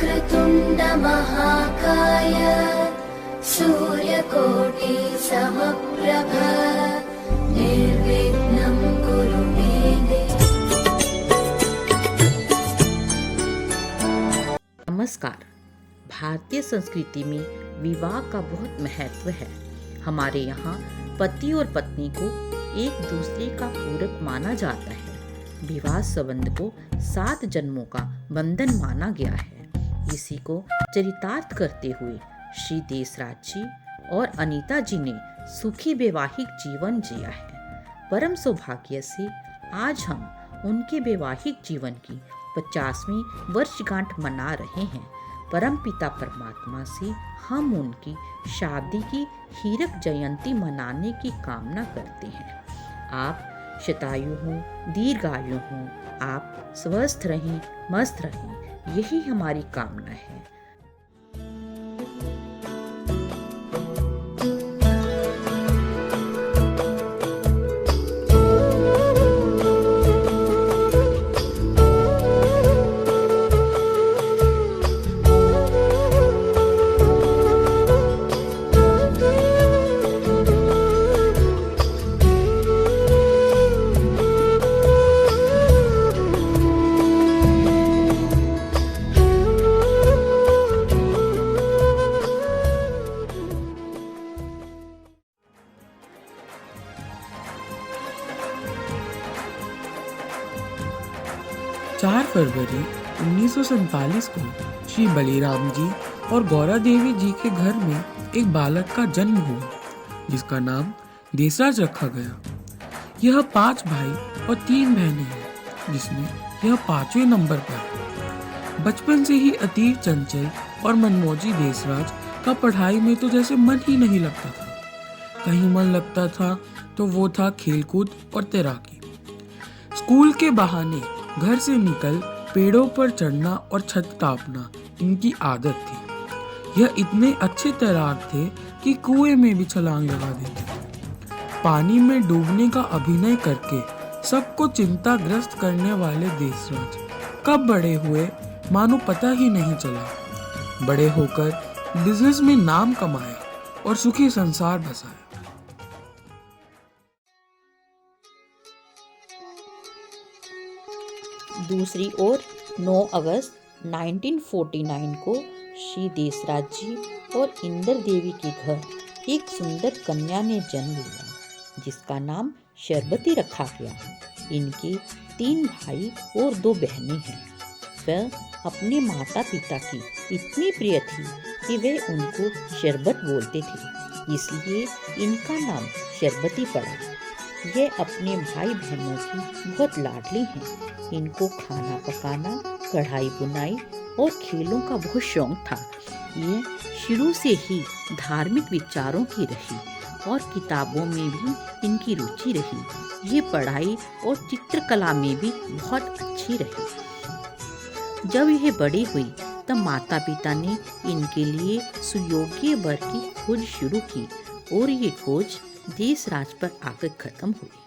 वक्रतुण्ड महाकाय सूर्यकोटि समप्रभ निर्विघ्नं कुरु मे देव। नमस्कार। भारतीय संस्कृति में विवाह का बहुत महत्व है। हमारे यहाँ पति और पत्नी को एक दूसरे का पूरक माना जाता है। विवाह संबंध को 7 जन्मों का बंधन माना गया है। इसी को चरितार्थ करते हुए श्री देसराज जी और अनीता जी ने सुखी वैवाहिक जीवन जिया है। परम सौभाग्य से आज हम उनके वैवाहिक जीवन की 50वीं वर्षगांठ मना रहे हैं। परम पिता परमात्मा से हम उनकी शादी की हीरक जयंती मनाने की कामना करते हैं। आप शतायु हों, दीर्घायु हों, आप स्वस्थ रहें, मस्त रहें, यही हमारी कामना है। 4 फरवरी 1947 को श्री बलिराम जी और गौरा देवी जी के घर में एक बालक का जन्म हुआ, जिसका नाम देसराज रखा गया। यह 5 भाई और 3 बहनें हैं, जिसमें यह 5वें नंबर पर है। बचपन से ही अति चंचल और मनमोजी देसराज का पढ़ाई में तो जैसे मन ही नहीं लगता था। कहीं मन लगता था तो वो था खेलकूद और तैराकी। स्कूल के बहाने घर से निकल पेड़ों पर चढ़ना और छत टापना इनकी आदत थी। यह इतने अच्छे तैराक थे कि कुएं में भी छलांग लगा देते थे। पानी में डूबने का अभिनय करके सबको चिंताग्रस्त करने वाले देसराज कब बड़े हुए मानो पता ही नहीं चला। बड़े होकर बिजनेस में नाम कमाए और सुखी संसार बसाए। दूसरी ओर 9 अगस्त 1949 को श्री देसराज जी और इंदर देवी के घर एक सुंदर कन्या ने जन्म लिया, जिसका नाम शर्बती रखा गया। इनके 3 भाई और 2 बहनें हैं। वह अपने माता पिता की इतनी प्रिय थी कि वे उनको शरबत बोलते थे, इसलिए इनका नाम शर्बती पड़ा। ये अपने भाई बहनों की बहुत लाडली हैं। इनको खाना पकाना, कढ़ाई बुनाई और खेलों का बहुत शौक था। ये शुरू से ही धार्मिक विचारों की रही और किताबों में भी इनकी रुचि रही। ये पढ़ाई और चित्रकला में भी बहुत अच्छी रही। जब यह बड़ी हुई तब माता पिता ने इनके लिए सुयोग्य वर की खोज शुरू की और ये खोज देसराज पर आकर खत्म हुई।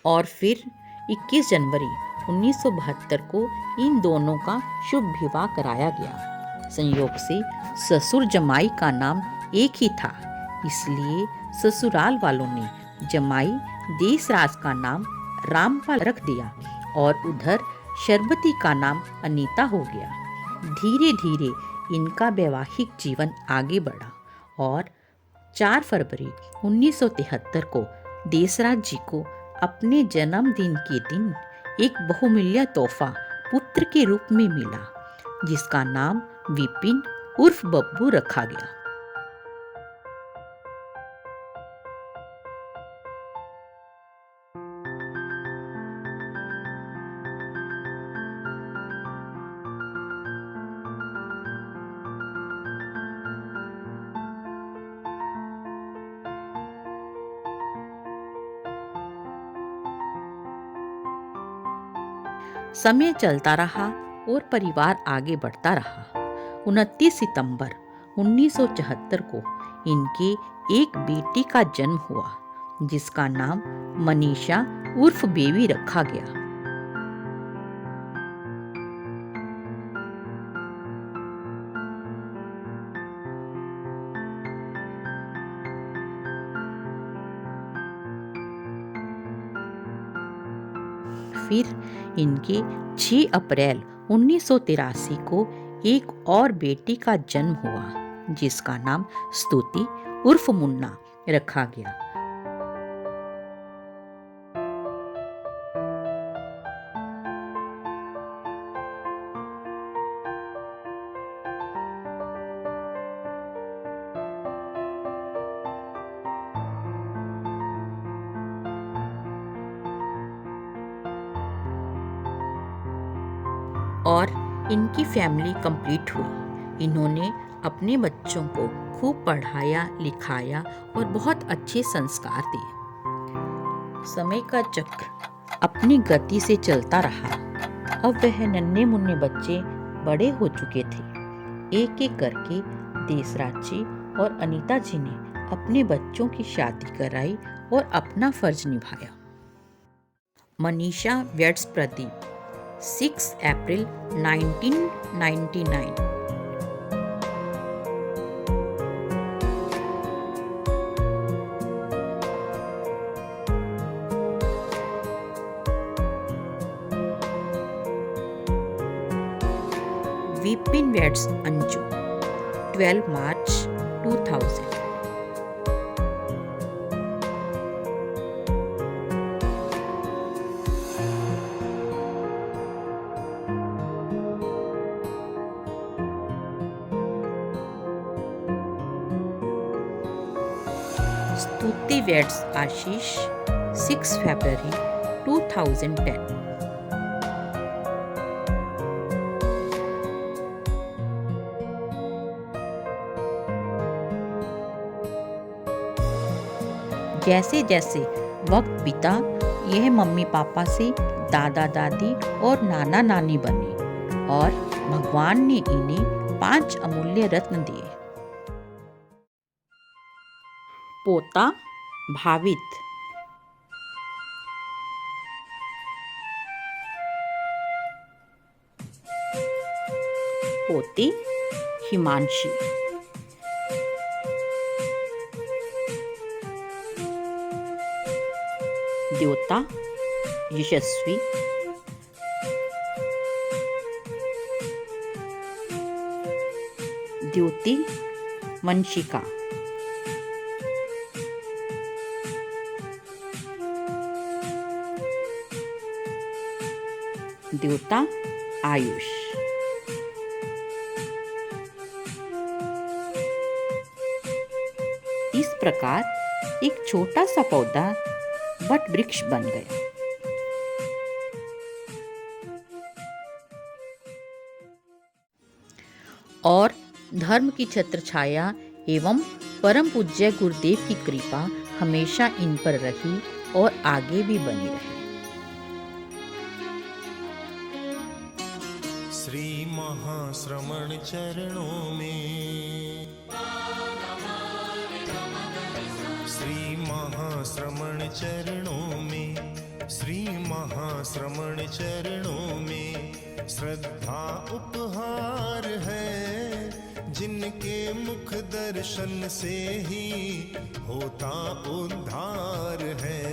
और फिर 21 जनवरी 1972 को इन दोनों का शुभ विवाह कराया गया। संयोग से ससुर जमाई का नाम एक ही था, इसलिए ससुराल वालों ने जमाई देसराज का नाम रामपाल रख दिया और उधर शर्बती का नाम अनीता हो गया। धीरे धीरे इनका वैवाहिक जीवन आगे बढ़ा और 4 फरवरी 1973 को देसराज जी को अपने जन्मदिन के दिन एक बहुमूल्य तोहफा पुत्र के रूप में मिला, जिसका नाम विपिन उर्फ बब्बू रखा गया। समय चलता रहा और परिवार आगे बढ़ता रहा। 29 सितंबर 1974 को इनके एक बेटी का जन्म हुआ, जिसका नाम मनीषा उर्फ बेबी रखा गया। फिर इनके 6 अप्रैल 1983 को एक और बेटी का जन्म हुआ जिसका नाम स्तुति उर्फ मुन्ना रखा गया। और इनकी फैमिली कंप्लीट हुई। इन्होंने अपने बच्चों को खूब पढ़ाया लिखाया और बहुत अच्छे संस्कार दिए। समय का चक्र अपनी गति से चलता रहा। अब वह नन्हे मुन्ने बच्चे बड़े हो चुके थे। एक एक करके देसराज जी और अनीता जी ने अपने बच्चों की शादी कराई और अपना फर्ज निभाया। मनीषा वेड्स प्रदीप 6 अप्रैल 1999। विपिन वेड्स अंजू 12 मार्च 2000। स्तुति वेड्स आशीष 6 फरवरी 2010। जैसे जैसे वक्त बीता यह मम्मी पापा से दादा दादी और नाना नानी बने और भगवान ने इन्हें 5 अमूल्य रत्न दिए। पोता भावित, पोती हिमांशी, द्योता यशस्वी, द्योति वंशिका, द्योता आयुष। इस प्रकार एक छोटा सा पौधा वट वृक्ष बन गया। और धर्म की छत्र छाया एवं परम पूज्य गुरुदेव की कृपा हमेशा इन पर रही और आगे भी बनी रहे। श्री महाश्रमण चरणों में, श्री महाश्रमण चरणों में, श्री महाश्रमण चरणों में श्रद्धा उपहार है, जिनके मुख दर्शन से ही होता उद्धार है,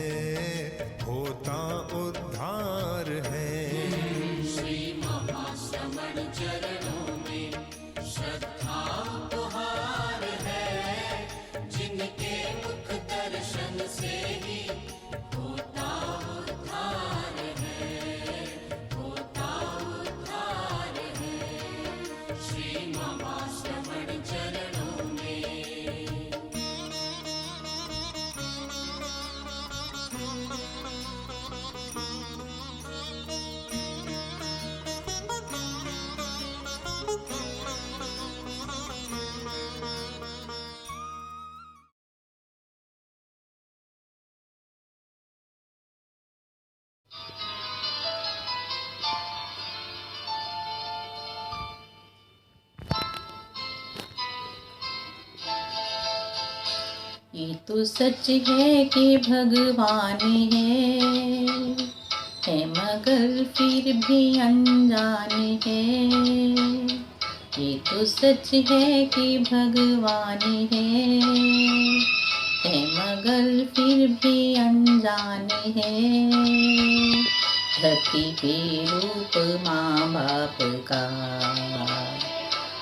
होता उद्धार है। चरणों में श्रद्धा उपहार है, जिनके मुख दर्शन से ही होता उद्धार है, होता उद्धार है। श्री महाश्रमण चरणों में। ये तो सच है कि भगवान है मगर फिर भी अनजान है। ये तो सच है कि भगवान है मगर फिर भी अनजान है। धरती पे रूप माँ बाप का,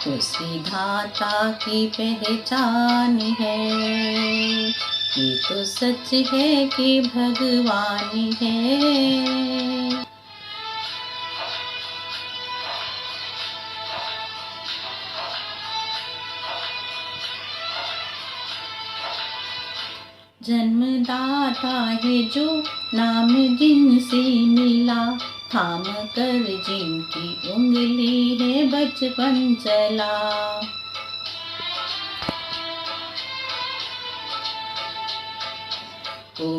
उस विधाता की पहचान है। ये तो सच है कि भगवान है। जन्मदाता है जो नाम जिनसे मिला, थाम कर जिनकी उंगली है बचपन चला। ओ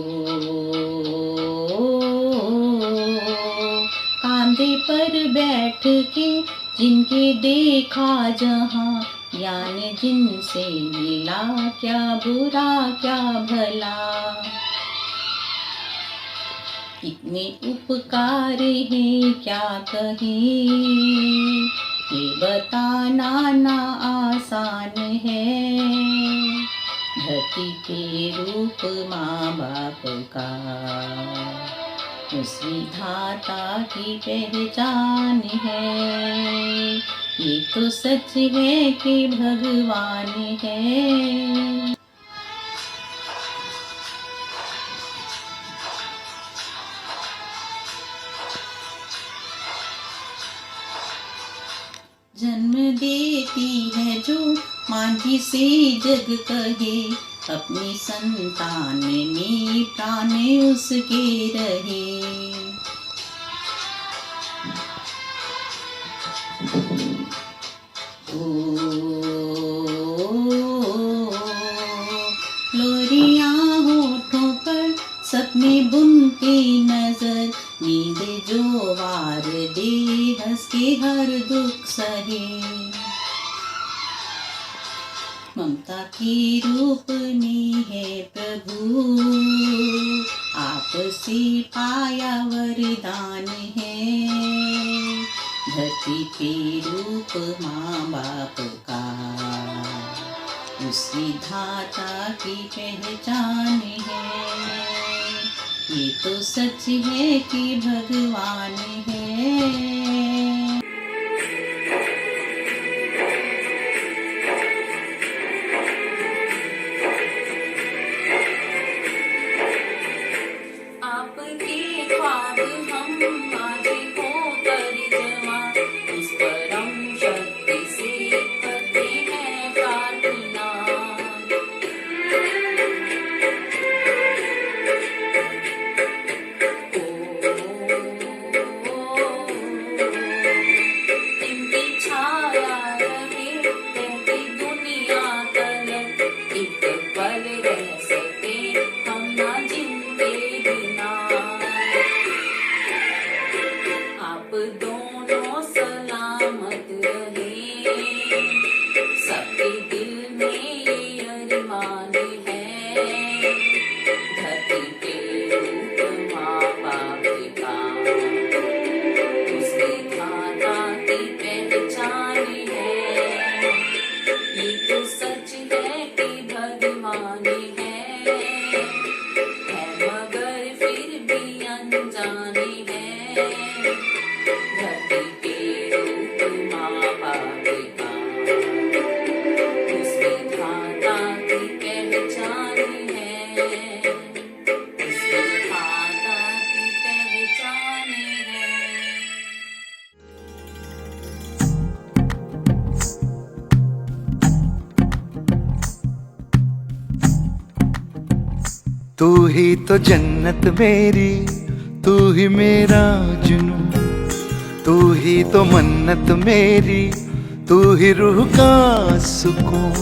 कांधे पर बैठ के जिनके देखा जहां, ज्ञान जिनसे मिला, क्या बुरा क्या भला। इतने उपकार हैं क्या कहें, ये बताना ना आसान है। धरती के रूप माँ बाप का, उस विधाता की पहचान है। ये तो सच है कि भगवान है। जन्म देती है जो माँ जिसे जग कहे, अपनी संतान में प्राण उसके रहे। लोरियां होठों पर सपने बुनती नजर, नींद जो वार दे हंस के हर दुख सहे। ममता की रूपनी है प्रभु, आपसे पाया वरदान है। धरती पे रूप माँ बाप का, उस विधाता की पहचान है। ये तो सच है कि भगवान है। आपके ख्वाब हम आज हो तर्जमा, उस परम शक्ति से करते हैं प्रार्थना। इनकी छाया रहे कहती दुनिया तलक, एक पल रह सके हम ना जिनके बिना। आप दोनों सलामत रहे, सबके दिल में ये अरमान है। धरती के रूप माँ बाप का, उस विधाता की पहचान है। ये तो सच है कि भगवान है मगर फिर भी अनजाने हैं। धरती के रूप माँ बाप का, उस विधाता की पहचान है। उस विधाता की पहचान है। तू ही तो जन्नत मेरी, तू ही मेरा जुनून, तू ही तो मन्नत मेरी, तू ही रूह का सुकून।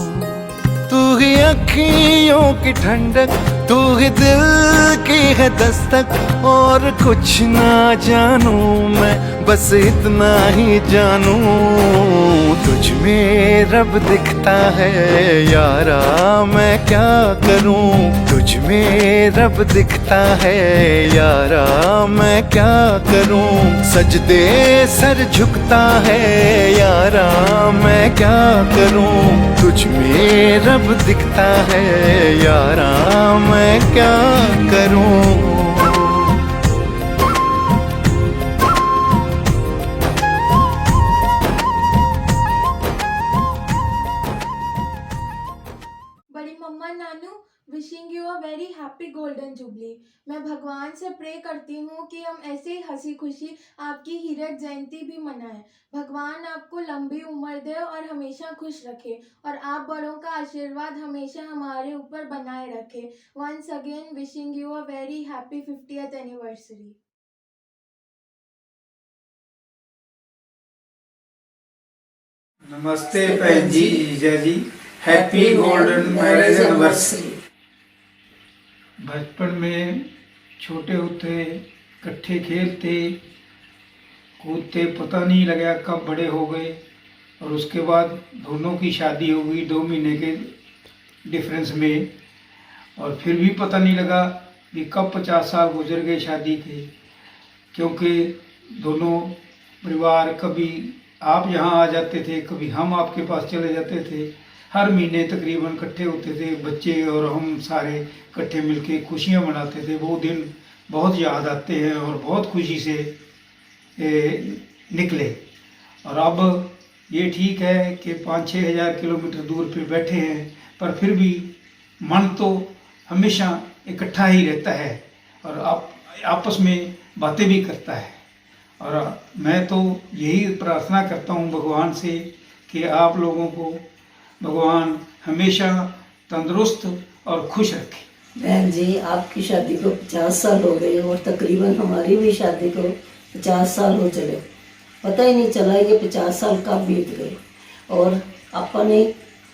तू ही अखियों की ठंडक, तू ही दिल की है दस्तक। और कुछ ना जानूं मैं, बस इतना ही जानूं, तुझ में रब दिखता है यारा, मैं क्या करूं। तुझ में रब दिखता है यारा, मैं क्या करूं। सजदे सर झुकता है यारा, मैं क्या करूं। तुझ में रब दिखता है यारा, मैं क्या करूं। Very happy golden jubilee. मैं भगवान से प्रे करती हूँ कि हम ऐसे ही हंसी खुशी आपकी हीरक जयंती भी मनाएं। भगवान आपको लंबी उम्र दे और हमेशा खुश रखे, और आप बड़ों का आशीर्वाद हमेशा हमारे ऊपर बनाए रखे। Once again wishing you a very happy 50th anniversary. नमस्ते बहन जी, जीजा जी, हैप्पी गोल्डन मैरिज एनिवर्सरी। बचपन में छोटे होते इकट्ठे खेलते कूदते, पता नहीं लगा कब बड़े हो गए, और उसके बाद दोनों की शादी हो गई 2 महीने के डिफरेंस में, और फिर भी पता नहीं लगा कि कब 50 साल गुजर गए शादी के, क्योंकि दोनों परिवार, कभी आप यहाँ आ जाते थे, कभी हम आपके पास चले जाते थे। हर महीने तकरीबन इकट्ठे होते थे, बच्चे और हम सारे इकट्ठे मिलके खुशियाँ मनाते थे। वो दिन बहुत याद आते हैं और बहुत खुशी से निकले। और अब ये ठीक है कि 5-6 हज़ार किलोमीटर दूर पे बैठे हैं, पर फिर भी मन तो हमेशा इकट्ठा ही रहता है और आपस में बातें भी करता है। और मैं तो यही प्रार्थना करता हूँ भगवान से कि आप लोगों को भगवान हमेशा तंदुरुस्त और खुश रखे। बहन जी, आपकी शादी को 50 साल हो गए और तकरीबन हमारी भी शादी को 50 साल हो चले। पता ही नहीं चला ये 50 साल कब बीत गए। और अपने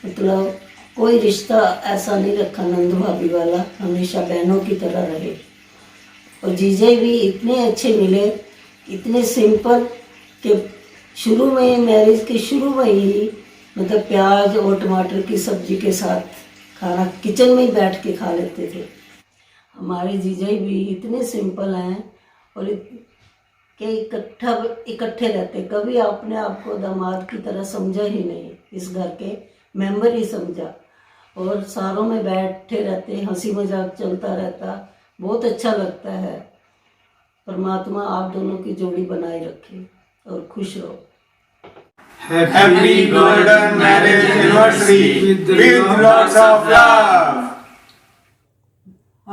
मतलब कोई रिश्ता ऐसा नहीं रखा नंद भाभी वाला, हमेशा बहनों की तरह रहे। और जीजे भी इतने अच्छे मिले, इतने सिंपल कि शुरू में मैरिज के शुरू में ही मतलब प्याज और टमाटर की सब्जी के साथ खाना किचन में ही बैठ के खा लेते थे। हमारे जीजा भी इतने सिंपल हैं और कि इकट्ठे रहते। कभी आपने आपको दामाद की तरह समझा ही नहीं, इस घर के मेंबर ही समझा। और सारों में बैठे रहते, हंसी मजाक चलता रहता, बहुत अच्छा लगता है। परमात्मा आप दोनों की जोड़ी बनाए रखे और खुश रहो। Happy golden marriage anniversary with lots of love.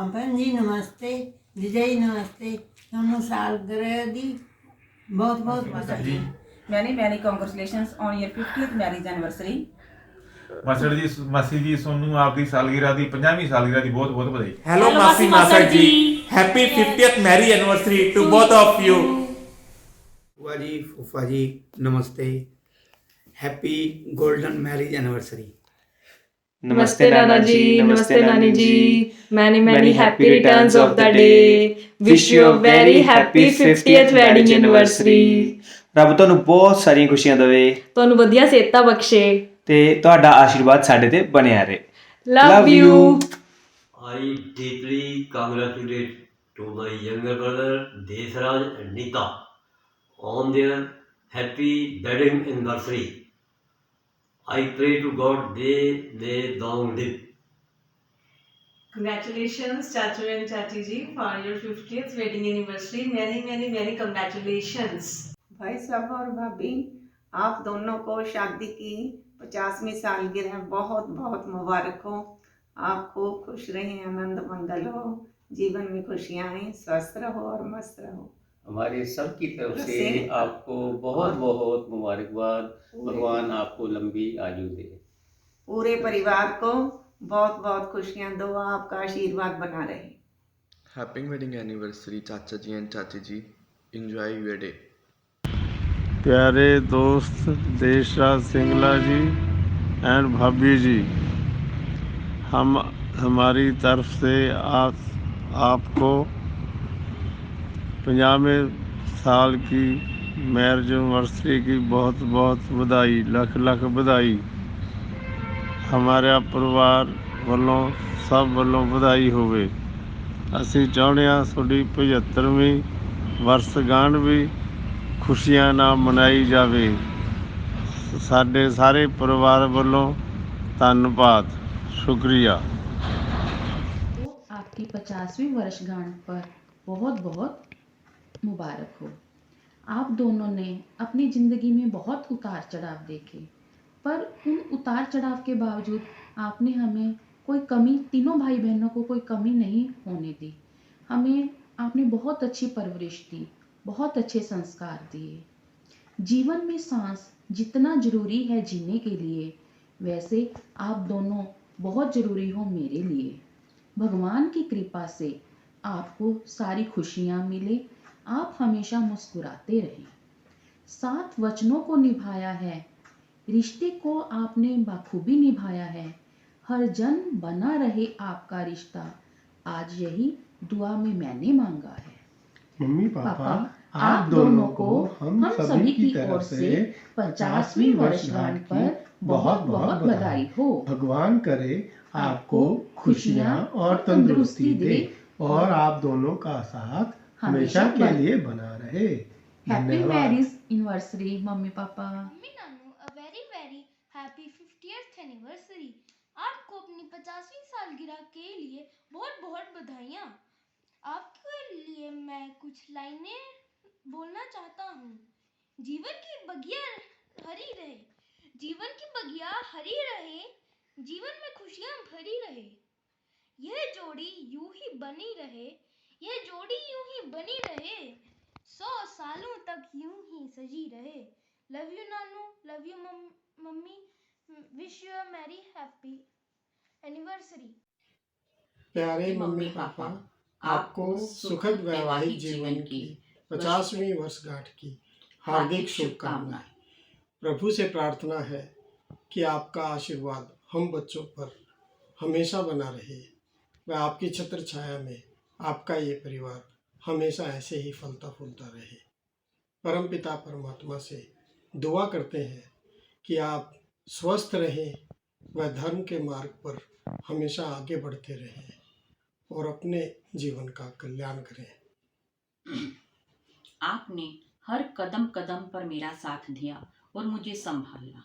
भैन जी नमस्ते, जीजा जी नमस्ते, दोनों सालगिरह दी बहुत बहुत बधाई। Many congratulations on your 50th marriage anniversary. मासी जी सोनू आपकी सालगिरह दी 50वीं सालगिरह दी बहुत बहुत बधाई। हेलो मासी मासा जी, happy 50th marriage anniversary to both of you. बुआ जी, फूफा जी नमस्ते, हैप्पी गोल्डन मैरिज एनिवर्सरी। नमस्ते नाना जी, नमस्ते नानी जी, many happy returns of the day. Wish you a very happy 50th wedding anniversary. ਰੱਬ ਤੁਹਾਨੂੰ ਬਹੁਤ ਸਾਰੀਆਂ ਖੁਸ਼ੀਆਂ ਦੇਵੇ, ਤੁਹਾਨੂੰ ਵਧੀਆ ਸਿਹਤਾਂ ਬਖਸ਼ੇ ਤੇ ਤੁਹਾਡਾ ਆਸ਼ੀਰਵਾਦ ਸਾਡੇ ਤੇ ਬਣਿਆ ਰਹੇ। Love you. I deeply congratulate to my younger brother Desraj and Nita on their happy wedding anniversary. I pray to God they may long live. Congratulations Chachu and Chachi ji for your 50th wedding anniversary. Many congratulations. भाई साहब और भाभी, आप दोनों को शादी की 50वीं सालगिरह बहुत बहुत मुबारक हो। आप खूब खुश रहें, आनंद मंगल हो, जीवन में खुशियाँ आएँ, स्वस्थ रहो और मस्त रहो। हमारे सब की तरफ से आपको बहुत बहुत मुबारकबाद। भगवान आपको लंबी आयु दे। पूरे परिवार को बहुत बहुत खुशियाँ दो, आपका आशीर्वाद बना रहे। हैप्पी वेडिंग एनिवर्सरी चाचा जी एंड चाची जी, एंजॉय योर डे। प्यारे दोस्त देशराज सिंगला जी एंड भाभी जी, हम हमारी तरफ से आपको 50वें साल की मैरिज एनिवर्सरी की बहुत बहुत बधाई, लख लख बधाई। हमारे परिवार ਵੱਲੋਂ सब ਵੱਲੋਂ बधाई होवे। ਅਸੀਂ ਚਾਹੁੰਦੇ ਹਾਂ ਤੁਹਾਡੀ 75ਵੀਂ ਵਰਸਗਾਂਠ ਵੀ खुशियां ना मनाई जावे। साडे सारे परिवार वालों धन्यवाद, शुक्रिया। तो आपकी 50वीं वर्षगांठ पर बहुत बहुत मुबारक हो। आप दोनों ने अपनी ज़िंदगी में बहुत उतार चढ़ाव देखे, पर उन उतार चढ़ाव के बावजूद आपने हमें कोई कमी, तीनों भाई बहनों को कोई कमी नहीं होने दी। हमें आपने बहुत अच्छी परवरिश दी, बहुत अच्छे संस्कार दिए। जीवन में सांस जितना जरूरी है जीने के लिए, वैसे आप दोनों बहुत जरूरी हो मेरे लिए। भगवान की कृपा से आपको सारी खुशियाँ मिले, आप हमेशा मुस्कुराते रहें। 7 वचनों को निभाया है, रिश्ते को आपने बखूबी निभाया है। हर जन्म बना रहे आपका रिश्ता, आज यही दुआ में मैंने मांगा है। मम्मी पापा, आप दोनों को हम सभी की ओर से 50वीं वर्षगांठ पर बहुत बहुत बधाई हो। भगवान करे आपको खुशियाँ और तंदुरुस्ती दे और आप दोनों का साथ हमेशा के लिए बना रहे। Happy marriage anniversary mummy papa. Mummy Nanu, a very very happy 50th anniversary. आपको अपनी 50वीं सालगिरह के लिए बहुत बहुत बधाइयाँ। आपके लिए मैं कुछ लाइनें बोलना चाहता हूँ। जीवन की बगिया हरी रहे, जीवन की बगिया हरी रहे, जीवन में खुशियाँ भरी रहे। यह जोड़ी यूं ही बनी रहे, यह जोड़ी यूं ही बनी रहे, 100 सालों तक यूं ही सजी रहे। लव यू नानू, love you mummy, wish you a merry happy anniversary. प्यारे मम्मी पापा, आपको सुखद वैवाहिक जीवन की 50वीं वर्षगांठ की हार्दिक शुभकामनाएं। प्रभु से प्रार्थना है कि आपका आशीर्वाद हम बच्चों पर हमेशा बना रहे व आपकी छत्र छाया में आपका ये परिवार हमेशा ऐसे ही फलता फूलता रहे। परमपिता परमात्मा से दुआ करते हैं कि आप स्वस्थ रहें व धर्म के मार्ग पर हमेशा आगे बढ़ते रहें और अपने जीवन का कल्याण करें। आपने हर कदम कदम पर मेरा साथ दिया और मुझे संभाला।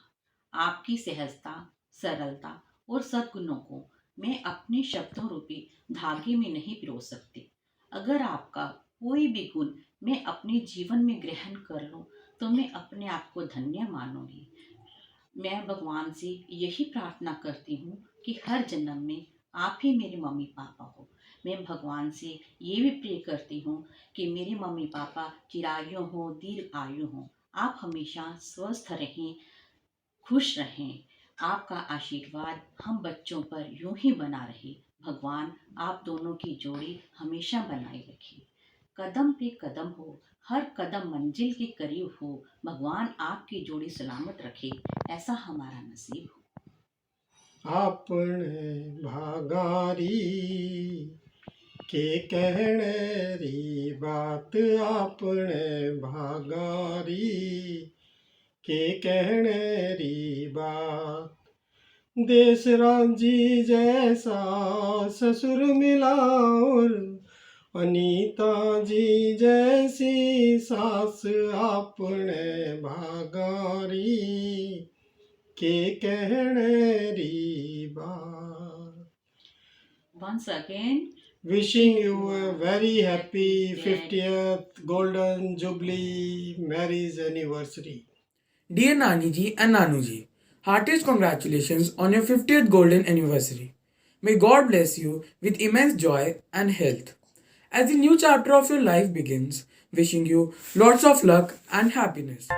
आपकी सहजता, सरलता और सद्गुणों को मैं अपने शब्दों रूपी धागे में नहीं पिरो सकती। अगर आपका कोई भी गुण मैं अपने जीवन में ग्रहण कर लूं तो मैं अपने आप को धन्य मानूंगी। मैं भगवान से यही प्रार्थना करती हूँ कि हर जन्म में आप ही मेरे मम्मी पापा हो। मैं भगवान से ये भी प्रे करती हूँ कि मेरे मम्मी पापा चिरायु हो, दीर्घ आयु हो। आप हमेशा स्वस्थ रहें, खुश रहें। आपका आशीर्वाद हम बच्चों पर यूं ही बना रहे। भगवान आप दोनों की जोड़ी हमेशा बनाए रखे। कदम पे कदम हो, हर कदम मंजिल के करीब हो। भगवान आपकी जोड़ी सलामत रखे, ऐसा हमारा नसीब हो। आपने भागारी के कहने री बात, आपने भागारी के कहने री बात। देश राजी जैसा ससुर मिला और अनीता जी जैसी सास, आपने भागारी के कहने री बात। Once again, wishing you a very happy 50th golden jubilee marriage anniversary. Dear Nani ji and Nanu ji, heartiest congratulations on your 50th golden anniversary. May God bless you with immense joy and health. As the new chapter of your life begins, wishing you lots of luck and happiness.